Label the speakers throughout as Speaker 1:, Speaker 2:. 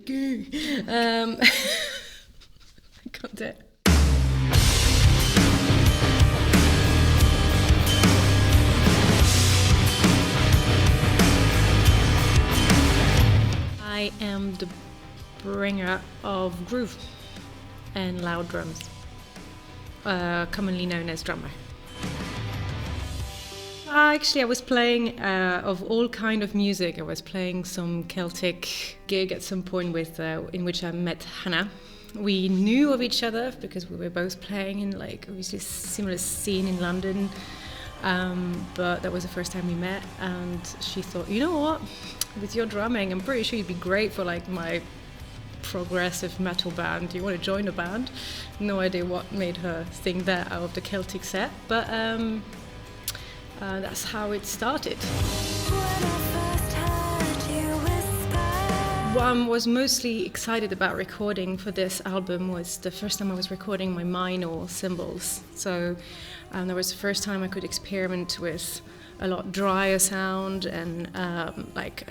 Speaker 1: Mishkin. I can't do it. I am the bringer of groove and loud drums, commonly known as drummer. Actually, I was playing of all kind of music. I was playing some Celtic gig at some point in which I met Hana. We knew of each other because we were both playing in obviously similar scene in London. But that was the first time we met, and she thought, you know what, with your drumming, I'm pretty sure you'd be great for my progressive metal band. Do you want to join a band? No idea what made her think that out of the Celtic set, but that's how it started. What I was mostly excited about recording for this album was the first time I was recording my minor cymbals. So that was the first time I could experiment with a lot drier sound and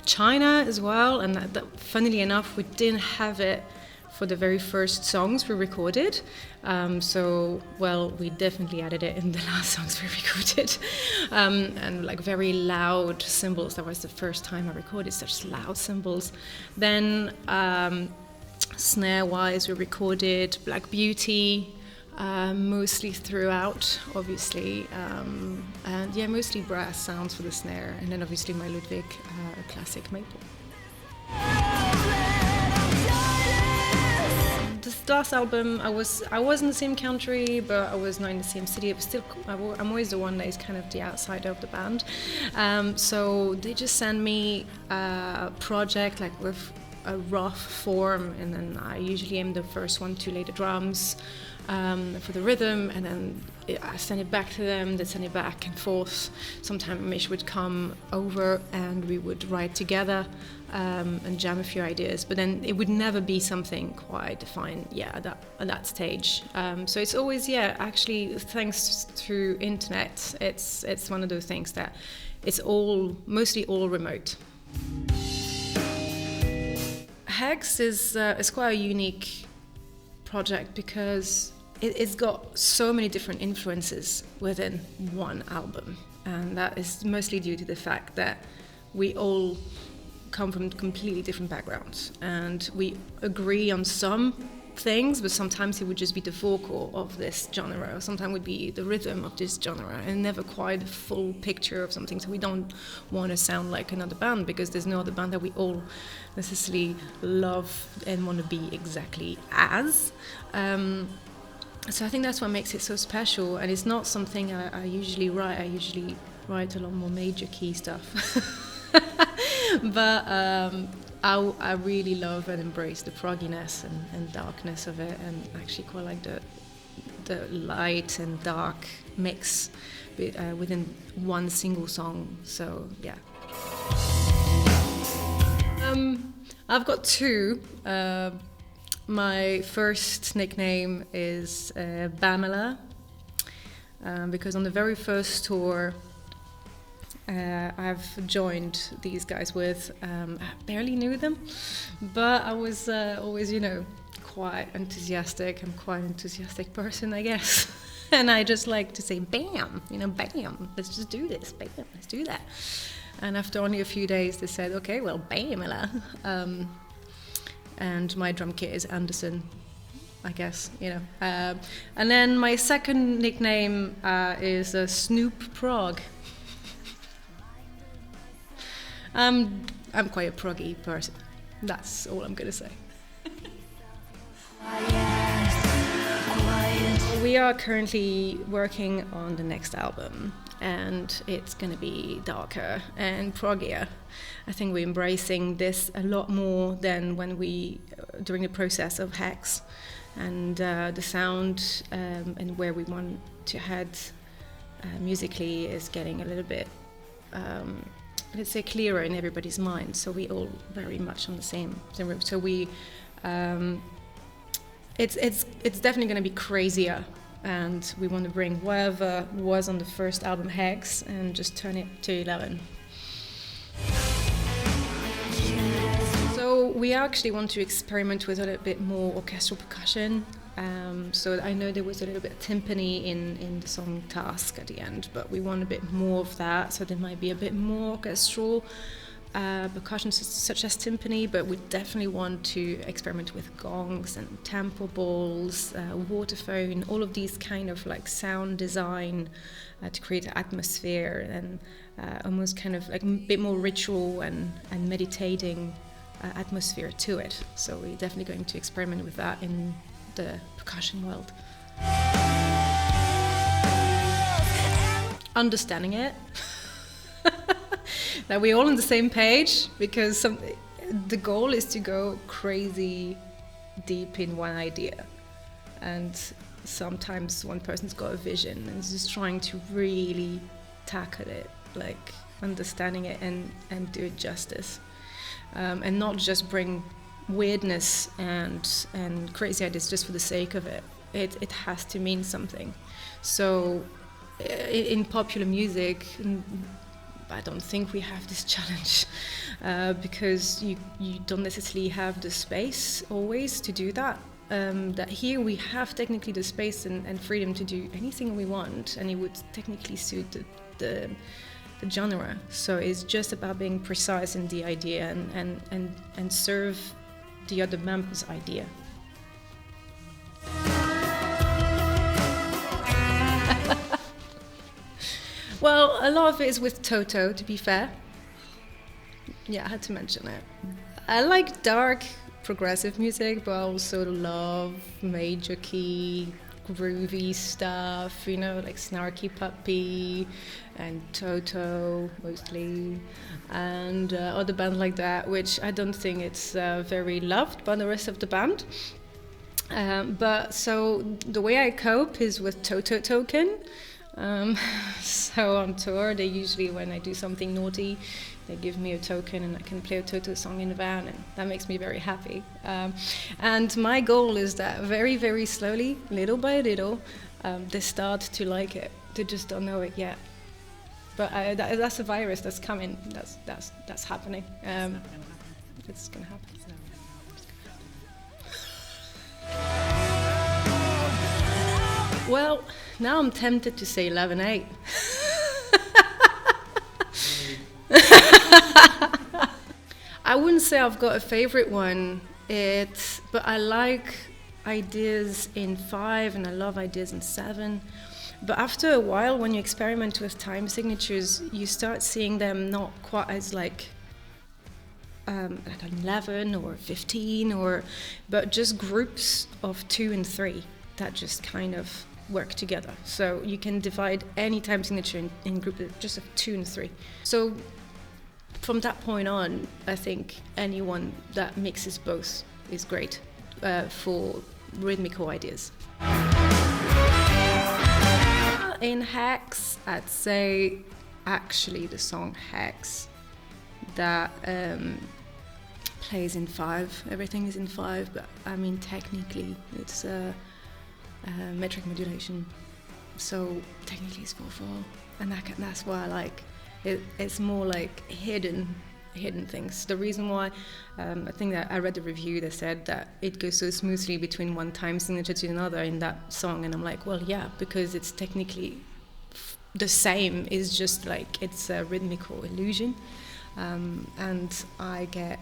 Speaker 1: China as well. And that, funnily enough, we didn't have it for the very first songs we recorded. We definitely added it in the last songs we recorded. And very loud cymbals. That was the first time I recorded such loud cymbals. Then snare-wise, we recorded Black Beauty, mostly throughout, obviously. Mostly brass sounds for the snare. And then obviously my Ludwig classic maple. This last album, I was in the same country, but I was not in the same city. I'm always the one that is kind of the outsider of the band. So they just send me a project with a rough form, and then I usually am the first one to lay the drums for the rhythm, and then I send it back to them. They send it back and forth. Sometimes Mish would come over and we would write together and jam a few ideas, but then it would never be something quite defined at that stage. So it's always actually, thanks to internet, it's one of those things that it's mostly all remote. HEX is quite a unique project because it's got so many different influences within one album, and that is mostly due to the fact that we all come from completely different backgrounds, and we agree on some things, but sometimes it would just be the vocal of this genre, or sometimes it would be the rhythm of this genre, and never quite a full picture of something. So we don't want to sound like another band because there's no other band that we all necessarily love and want to be exactly as. So I think that's what makes it so special, and it's not something I usually write. I usually write a lot more major key stuff. But I really love and embrace the progginess and darkness of it, and actually quite like the light and dark mix within one single song. So yeah. I've got two. My first nickname is Bamela, because on the very first tour I've joined these guys with, I barely knew them, but I was always, quite enthusiastic. I'm quite an enthusiastic person, I guess. And I just like to say, bam, bam, let's just do this, bam, let's do that. And after only a few days, they said, okay, well, Bamela. And my drum kit is Anderson, I guess, And then my second nickname is Snoop Prog. I'm quite a proggy person. That's all I'm gonna say. We are currently working on the next album, and it's gonna be darker and proggier. I think we're embracing this a lot more than during the process of HEX, and the sound and where we want to head musically is getting a little bit, let's say, clearer in everybody's mind. So we all very much on the same route. So we, it's definitely going to be crazier, and we want to bring whatever was on the first album HEX and just turn it to 11. So So we actually want to experiment with a little bit more orchestral percussion. So I know there was a little bit of timpani in the song Task at the end, but we want a bit more of that. So there might be a bit more orchestral percussion such as timpani, but we definitely want to experiment with gongs and tempo balls, waterphone, all of these kind of like sound design to create an atmosphere and almost kind of like a bit more ritual and meditating atmosphere to it. So we're definitely going to experiment with that in the percussion world. Understanding it. That we're all on the same page, because the goal is to go crazy deep in one idea, and sometimes one person's got a vision and is just trying to really tackle it, like understanding it and do it justice, and not just bring weirdness and crazy ideas just for the sake of it. It has to mean something. So in popular music, I don't think we have this challenge, because you don't necessarily have the space always to do that. That here we have technically the space and freedom to do anything we want, and it would technically suit the genre. So it's just about being precise in the idea and serve the other member's idea. Well, a lot of it is with Toto, to be fair. Yeah, I had to mention it. I like dark, progressive music, but I also love major key, groovy stuff, you know, like Snarky Puppy and Toto, mostly, and other bands like that, which I don't think it's very loved by the rest of the band. But so the way I cope is with Toto Token. So on tour, they usually, when I do something naughty, they give me a token and I can play a Toto song in the van, and that makes me very happy. And my goal is that very, very slowly, little by little, they start to like it. They just don't know it yet. But that's a virus that's coming. That's happening. It's gonna happen. Well, now I'm tempted to say 11/8. I wouldn't say I've got a favorite one, but I like ideas in 5 and I love ideas in 7. But after a while, when you experiment with time signatures, you start seeing them not quite as like 11 or 15, but just groups of 2 and 3 that just kind of work together. So you can divide any time signature in groups just of 2 and 3. So from that point on, I think anyone that mixes both is great for rhythmical ideas. In HEX, I'd say actually the song HEX that plays in 5. Everything is in 5, but I mean technically it's metric modulation, so technically it's 4/4, and that's why I like it. It's more like hidden things. The reason why I think that I read the review that said that it goes so smoothly between one time signature to another in that song, and I'm like, well, yeah, because it's technically the same. It's just like it's a rhythmical illusion. And I get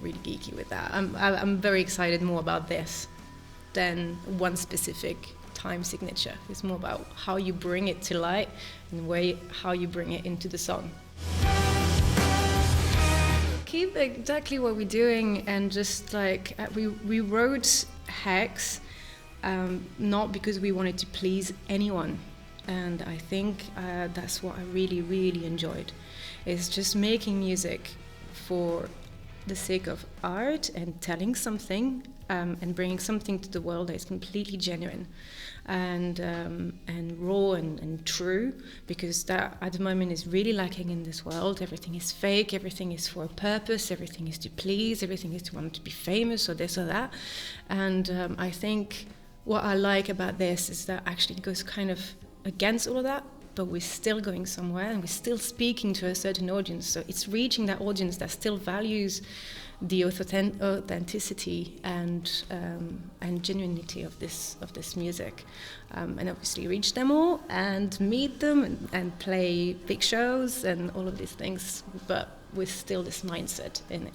Speaker 1: really geeky with that. I'm very excited more about this than one specific time signature. It's more about how you bring it to light and how you bring it into the song. Keep exactly what we're doing, and just like we wrote HEX not because we wanted to please anyone, and I think that's what I really, really enjoyed. It's just making music for the sake of art and telling something and bringing something to the world that is completely genuine and raw and true, because that at the moment is really lacking in this world. Everything is fake, everything is for a purpose, everything is to please, everything is to want to be famous or this or that. And I think what I like about this is that actually it goes kind of against all of that, but we're still going somewhere and we're still speaking to a certain audience. So it's reaching that audience that still values the authenticity and genuinity of this music, and obviously reach them all and meet them and play big shows and all of these things, but with still this mindset in it.